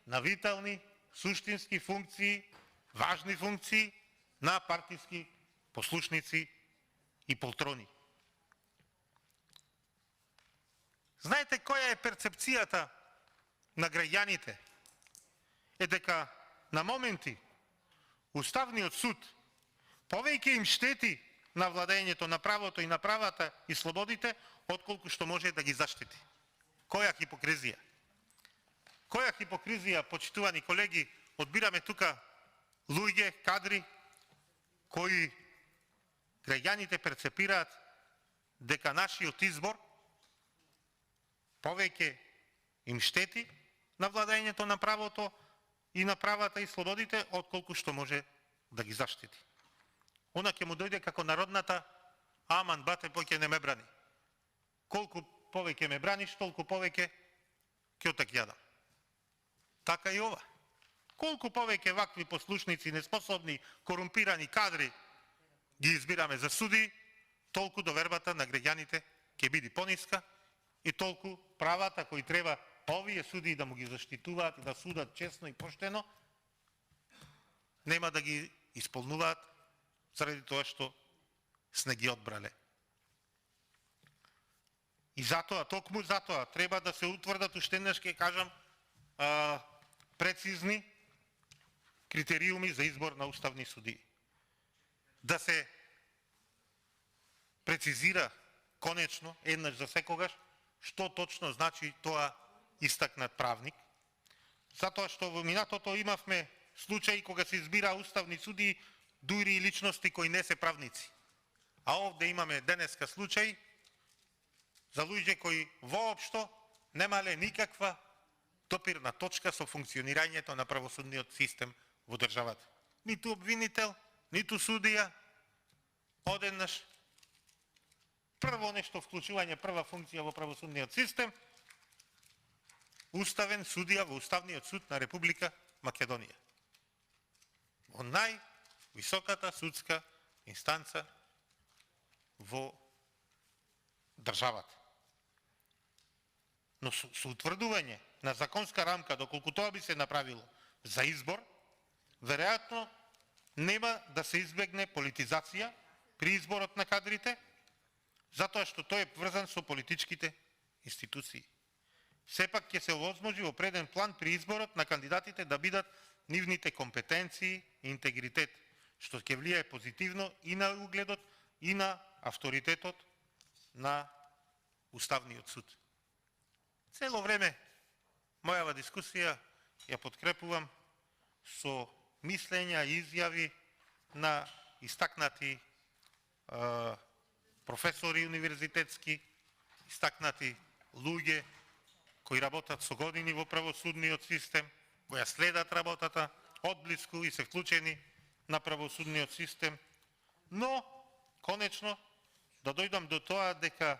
на витални, суштински функции, важни функции на партijski послушници и полтрони. Знаете која е перцепцијата на граѓаните? Е дека на моменти Уставниот суд повеќе им штети на владењето на правото и на правата и слободите, отколку што може да ги заштити. Која хипокризија? Која хипокризија, почитувани колеги, одбираме тука луѓе, кадри, кои граѓаните перцепираат дека нашиот избор повеќе им штети на владењето на правото и на правата и слободите, отколку што може да ги заштити. Она ќе му дојде како народната, аман бате поќе не ме брани. Колку повеќе ме браниш, толку повеќе ќе отакјадам. Така и ова. Колку повеќе вакви послушници, неспособни, корумпирани кадри ги избираме за суди, толку довербата на граѓаните ќе биде пониска и толку правата кои треба овие суди да му ги заштитуваат и да судат честно и поштено, нема да ги исполнуваат заради тоа што сне ги одбрале. И затоа, токму затоа, треба да се утврдат, уште еднаш ќе кажам, прецизни критериуми за избор на уставни судии. Да се прецизира конечно, еднаш за секогаш, што точно значи тоа истакнат правник. Затоа што во минатото имавме случаи кога се избира уставни судии, дури и личности кои не се правници. А овде имаме денеска случај за луѓе кои воопшто немале никаква допирна точка со функционирањето на правосудниот систем во државата. Ниту обвинител, ниту судија, одеднаш прво нешто вклучување, прва функција во правосудниот систем, уставен судија во Уставниот суд на Република Македонија. Во највисоката судска инстанца во државата. Но со утврдување на законска рамка, доколку тоа би се направило за избор, веројатно нема да се избегне политизација при изборот на кадрите, затоа што тој е врзан со политичките институции. Сепак ќе се овозможи во преден план при изборот на кандидатите да бидат нивните компетенции и интегритет, што ќе влијае позитивно и на угледот и на авторитетот на Уставниот суд. Цело време мојава дискусија ја подкрепувам со мислења и изјави на истакнати професори универзитетски, истакнати луѓе кои работат со години во правосудниот систем, кои ја следат работата одблиску и се вклучени на правосудниот систем, но конечно да дојдам до тоа дека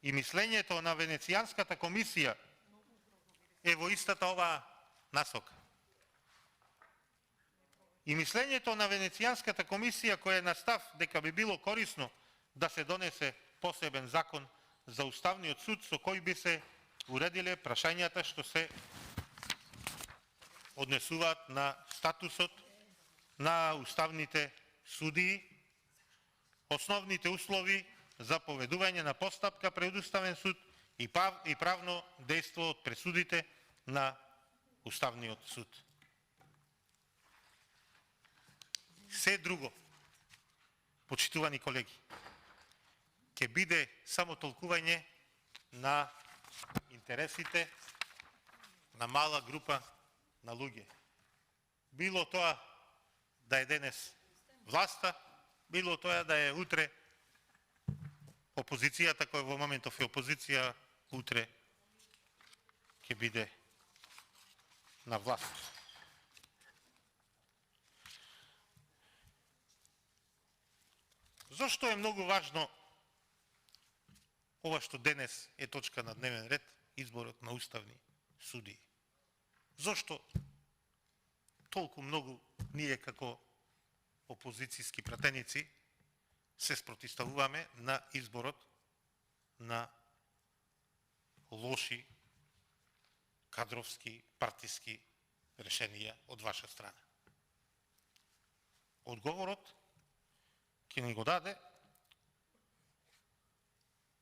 и мислењето на Венецијанската комисија е во истата оваа насока. И мислењето на Венецијанската комисија која е на став дека би било корисно да се донесе посебен закон за Уставниот суд со кој би се уредиле прашањата што се однесуваат на статусот на уставните судии, основните услови за поведување на постапка пред Уставен суд и правно дејство од пресудите на Уставниот суд. Се друго, почитувани колеги, ќе биде само толкување на интересите на мала група на луѓе. Било тоа да е денес власта, било тоа да е утре опозицијата, која во моментов е опозиција, утре ќе биде на власт. Зошто е многу важно ова што денес е точка на дневен ред, изборот на уставни судии? Зошто толку многу ние како опозицијски пратеници се спротивставуваме на изборот на лоши кадровски, партиски решенија од ваша страна. Одговорот ќе ни го даде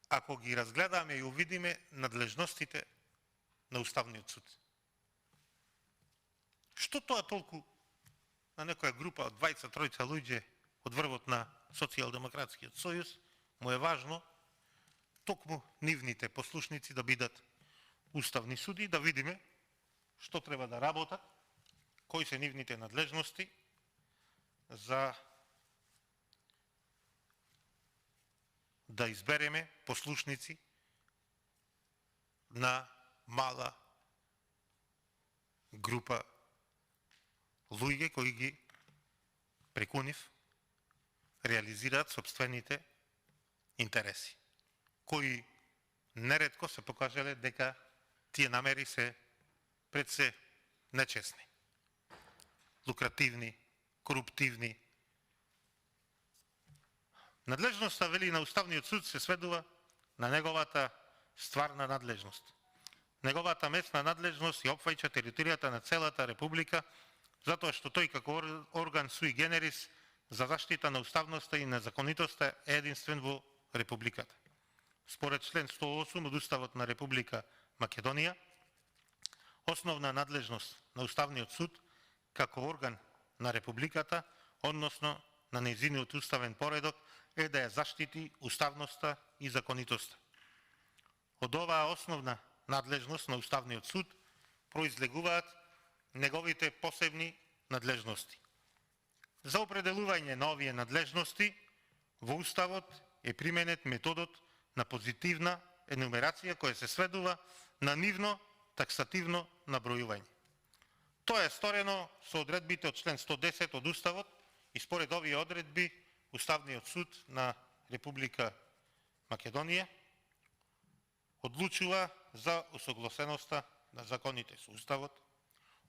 ако ги разгледаме и увидиме надлежностите на Уставниот суд. Што тоа толку на некоја група од 20-30 луѓе од врвот на Социјалдемократскиот сојуз му е важно токму нивните послушници да бидат уставни суди, да видиме што треба да работат, кои се нивните надлежности за да избереме послушници на мала група луѓе кои ги преку нив реализираат собствените интереси, кои неретко се покажале дека тие намери се пред се нечесни, лукративни, коруптивни. Надлежноста, вели, на Уставниот суд се сведува на неговата стварна надлежност. Неговата местна надлежност ја опфаќа територијата на целата република, затоа што тој како орган sui generis за заштита на уставноста и на законитоста е единствен во републиката. Според член 108 од Уставот на Република Македонија, основна надлежност на Уставниот суд како орган на републиката, односно на нејзиниот уставен поредок, е да ја заштити уставноста и законитоста. Од оваа основна надлежност на Уставниот суд произлегуваат неговите посебни надлежности. За определување на овие надлежности во Уставот е применет методот на позитивна енумерација која се сведува на нивно таксативно набројување. Тоа е сторено со одредбите од член 110 од Уставот и според овие одредби Уставниот суд на Република Македонија одлучува за усогласеноста на законите со Уставот,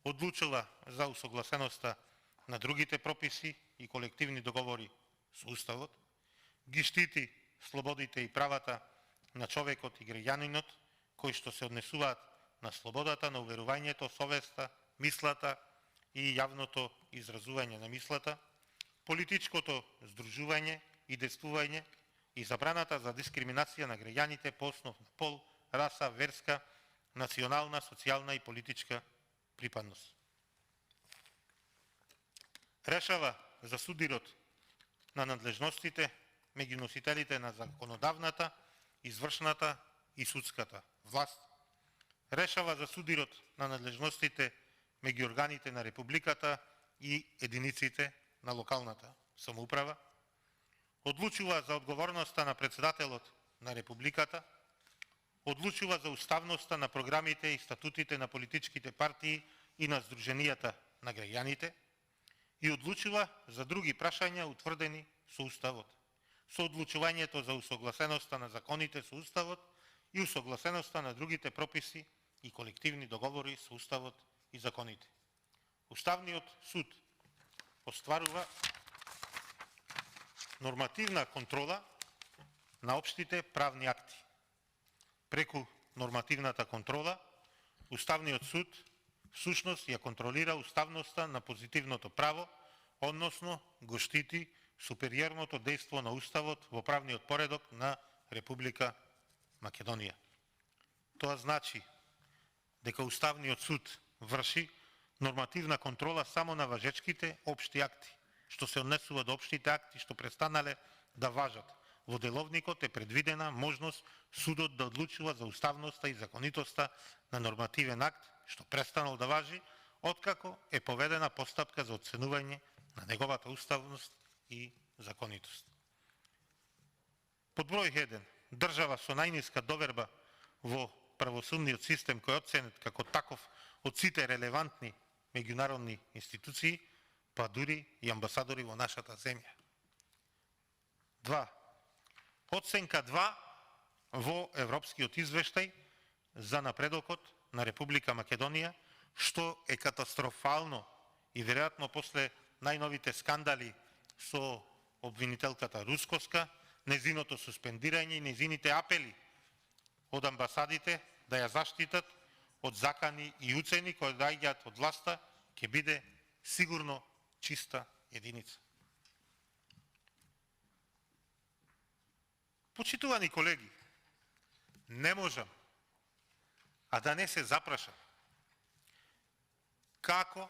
одлучува за усогласеноста на другите прописи и колективни договори со Уставот, ги штити слободите и правата на човекот и граѓанинот, кои што се однесуваат на слободата на уверувањето, совеста, мислата и јавното изразување на мислата, политичкото здружување и действување и забраната за дискриминација на граѓаните по основ на пол, раса, верска, национална, социјална и политичка припадност. Решава за судирот на надлежностите меѓу носителите на законодавната, извршната и судската власт. Решава за судирот на надлежностите меѓу органите на републиката и единиците на локалната самоуправа. Одлучува за одговорноста на председателот на републиката. Одлучува за уставноста на програмите и статутите на политичките партии и на здруженијата на граѓаните и одлучува за други прашања утврдени со Уставот, со одлучувањето за усогласеноста на законите со Уставот и усогласеноста на другите прописи и колективни договори со Уставот и законите. Уставниот суд остварува нормативна контрола на општите правни акти. Преку нормативната контрола, Уставниот суд всушност ја контролира уставноста на позитивното право, односно го штити супериорното дејство на Уставот во правниот поредок на Република Македонија. Тоа значи дека Уставниот суд врши нормативна контрола само на важечките општи акти, што се однесува до општите акти што престанале да важат. Во деловникот е предвидена можност судот да одлучува за уставноста и законитоста на нормативен акт што престанал да важи, откако е поведена постапка за оценување на неговата уставност и законитост. Под број 1. Држава со најниска доверба во правосудниот систем кој е оценет како таков од сите релевантни меѓународни институции, па дури и амбасадори во нашата земја. 2. Оценка 2 во Европскиот извештај за напредокот на Република Македонија, што е катастрофално и веројатно после најновите скандали со обвинителката Рускоска, незиното суспендирање и незините апели од амбасадите да ја заштитат од закани и уцени кои доаѓаат од власта ќе биде сигурно чиста единица. Почитувани колеги, не можам а да не се запрашам како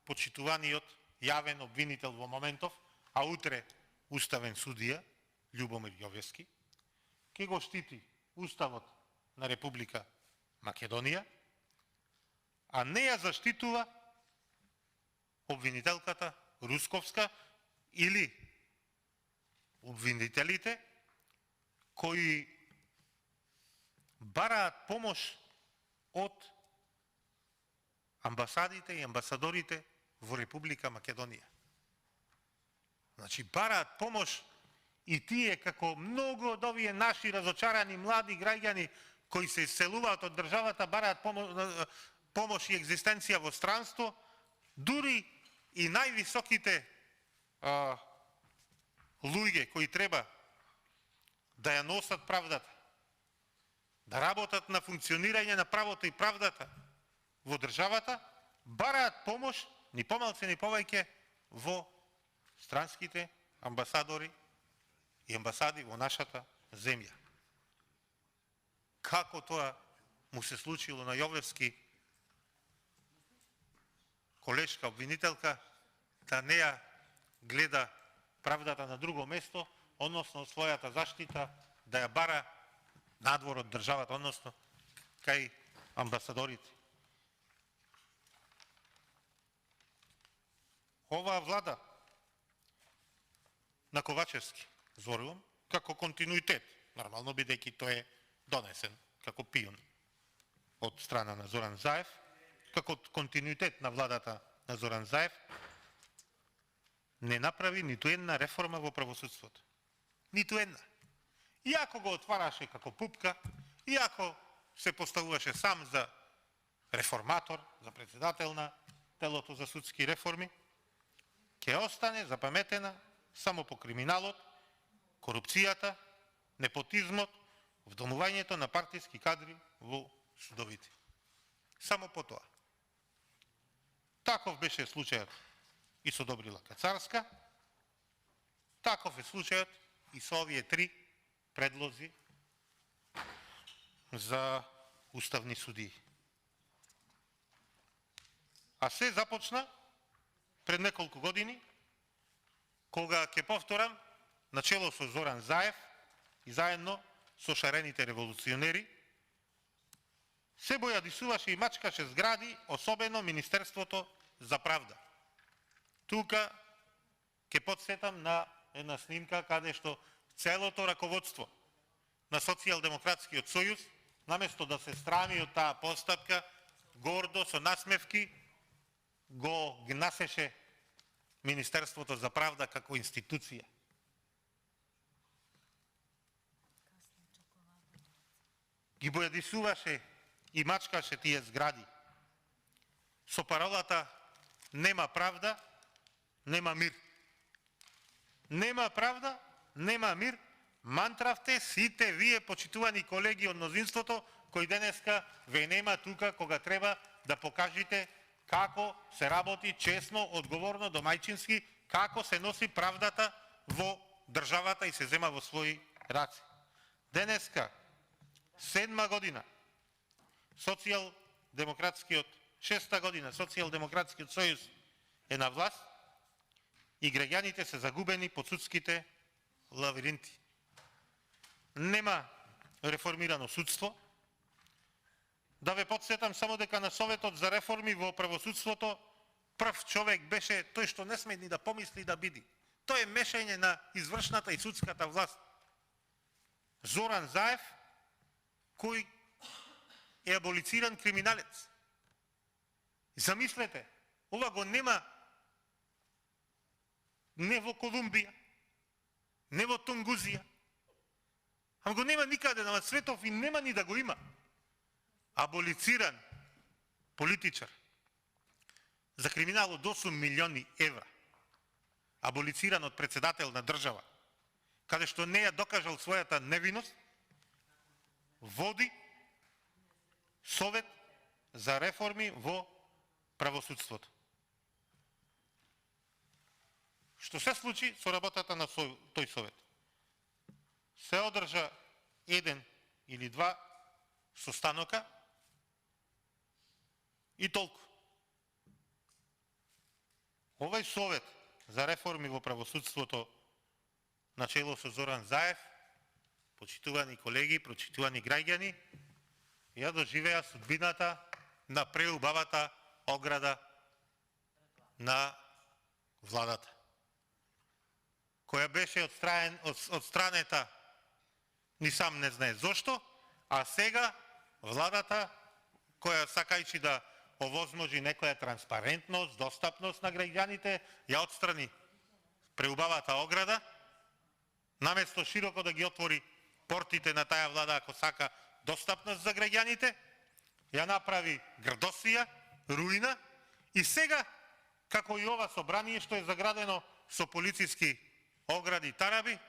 почитуваниот јавен обвинител во моментов, а утре уставен судија Љубомир Јовевски, ќе го штити Уставот на Република Македонија, а не ја заштитува обвинителката Русковска или обвинителите кои бараат помош од амбасадите и амбасадорите во Република Македонија. Значи, бараат помош и тие како многу од овие наши разочарани млади граѓани кои се иселуваат од државата, бараат помош и екзистенција во странство, дури и највисоките луѓе кои треба да ја носат правдата, да работат на функционирање на правото и правдата во државата, бараат помош ни помалку ни повеќе во странските амбасадори и амбасади во нашата земја. Како тоа му се случило на Јовевски, колешка обвинителка, да не ја гледа правдата на друго место, односно својата заштита да ја бара надвор од државата, односно кај амбасадорите. Оваа влада на Ковачевски, зборувам, како континуитет, нормално бидејќи тој е донесен како пион од страна на Зоран Заев, како континуитет на владата на Зоран Заев, не направи ниту една реформа во правосудството. Ниту една. Иако го отвараше како пупка, иако се поставуваше сам за реформатор, за председател на телото за судски реформи, ќе остане запаметена само по криминалот, корупцијата, непотизмот, вдомувањето на партиски кадри во судовите. Само по тоа. Таков беше случајот и со Добрила Кацарска, таков е случајот и со овие три предлози за уставни судии. А се започна пред неколку години, кога, ќе повторам, начело со Зоран Заев и заедно со шарените револуционери, се бојадисуваше и мачкаше згради, особено Министерството за правда. Тука ќе подсетам на една снимка каде што целото раководство на Социјалдемократскиот сојуз, наместо да се страми од таа постапка, гордо со насмевки го гнасеше Министерството за правда како институција. Ги бојадисуваше и мачкаше тие згради со паролата нема правда, нема мир. Нема правда, нема мир. Мантравте сите вие, почитувани колеги од мнозинството, кои денеска ве нема тука кога треба да покажете како се работи честно, одговорно, домајчински, како се носи правдата во државата и се зема во своји раце. Денеска, 7 година, шеста година, Социјалдемократскиот сојуз е на власт и граѓаните се загубени под судските лавиринти. Нема реформирано судство. Да ве подсетам само дека на Советот за реформи во правосудството прв човек беше тој што не сме ни да помисли да биде. Тој е мешање на извршната и судската власт. Зоран Заев, кој е аболициран криминалец. Замислете, ова го нема не во Колумбија, не во Тунгузија, ама го нема никаде на светов и нема ни да го има. Аболициран политичар за криминал од 8 милиони евра, аболициран од председател на држава, каде што не ја докажал својата невиност, води Совет за реформи во правосудството. Што се случи со работата на тој совет? Се одржа еден или два состанока и толку. Овој совет за реформи во правосудството начело со Зоран Заев, почитувани колеги, почитувани граѓани, ја доживеа судбината на преубавата ограда на владата, која беше одстранета ни сам не знае зошто, а сега владата, која сакајќи да овозможи некоја транспарентност, достапност на граѓаните, ја отстрани преубавата ограда, наместо широко да ги отвори портите на таа влада ако сака достапност за граѓаните, ја направи грдосија, руина и сега, како и ова собрание што е заградено со полициски огради и тараби,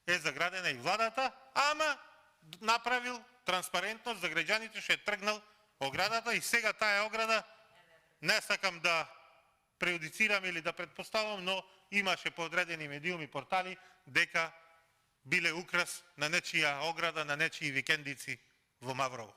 е заградена и владата, ама направил транспарентност за граѓаните што е тргнал оградата и сега таа ограда, не сакам да преюдицирам или да предпоставам, но имаше подредени медиуми портали дека биле украс на нечија ограда, на нечии викендици во Маврово.